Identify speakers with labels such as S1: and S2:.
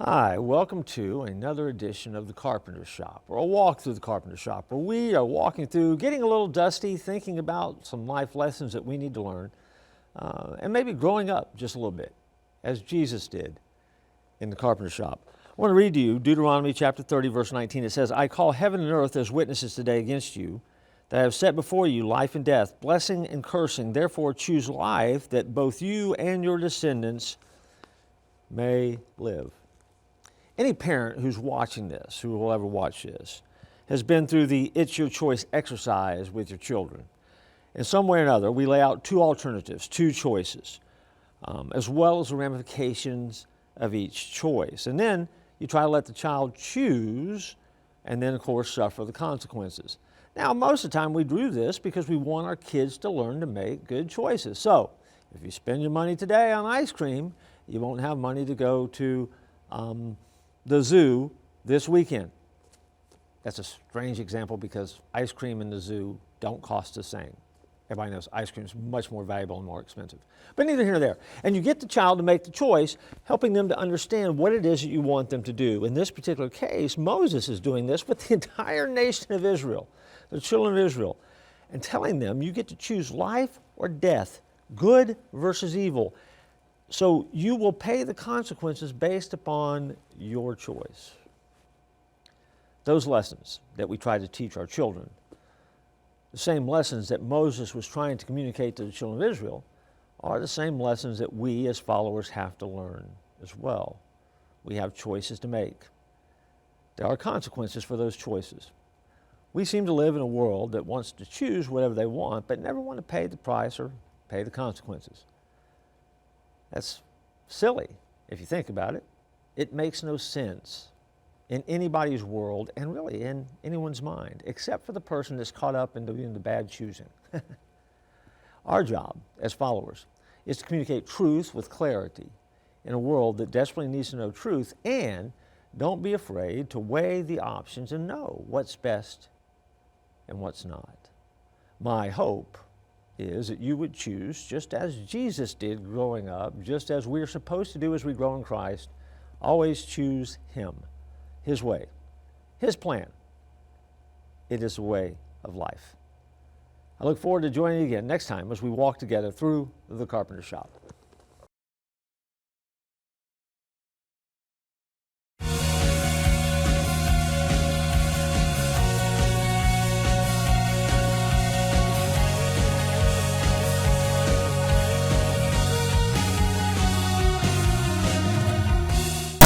S1: Hi, welcome to another edition of the Carpenter Shop, or a walk through the Carpenter Shop, where we are walking through, getting a little dusty, thinking about some life lessons that we need to learn, and maybe growing up just a little bit, as Jesus did in the Carpenter Shop. I want to read to you Deuteronomy chapter 30, verse 19. It says, I call heaven and earth as witnesses today against you, that I have set before you life and death, blessing and cursing. Therefore choose life, that both you and your descendants may live. Any parent who's watching this, who will ever watch this, has been through the It's Your Choice exercise with your children. In some way or another, we lay out two alternatives, two choices, as well as the ramifications of each choice. And then you try to let the child choose, and then, of course, suffer the consequences. Now, most of the time we do this because we want our kids to learn to make good choices. So, if you spend your money today on ice cream, you won't have money to go to the zoo this weekend. That's a strange example because ice cream and the zoo don't cost the same. Everybody knows ice cream is much more valuable and more expensive. But neither here nor there. And you get the child to make the choice, helping them to understand what it is that you want them to do. In this particular case, Moses is doing this with the entire nation of Israel, the children of Israel, and telling them you get to choose life or death, good versus evil. So you will pay the consequences based upon your choice. Those lessons that we try to teach our children, the same lessons that Moses was trying to communicate to the children of Israel, are the same lessons that we as followers have to learn as well. We have choices to make. There are consequences for those choices. We seem to live in a world that wants to choose whatever they want, but never want to pay the price or pay the consequences. That's silly if you think about it. It makes no sense in anybody's world and really in anyone's mind, except for the person that's caught up in doing the bad choosing. Our job as followers is to communicate truth with clarity in a world that desperately needs to know truth, and don't be afraid to weigh the options and know what's best and what's not. My hope is that you would choose, just as Jesus did growing up, just as we're supposed to do as we grow in Christ, always choose Him, His way, His plan. It is the way of life. I look forward to joining you again next time as we walk together through the Carpenter Shop.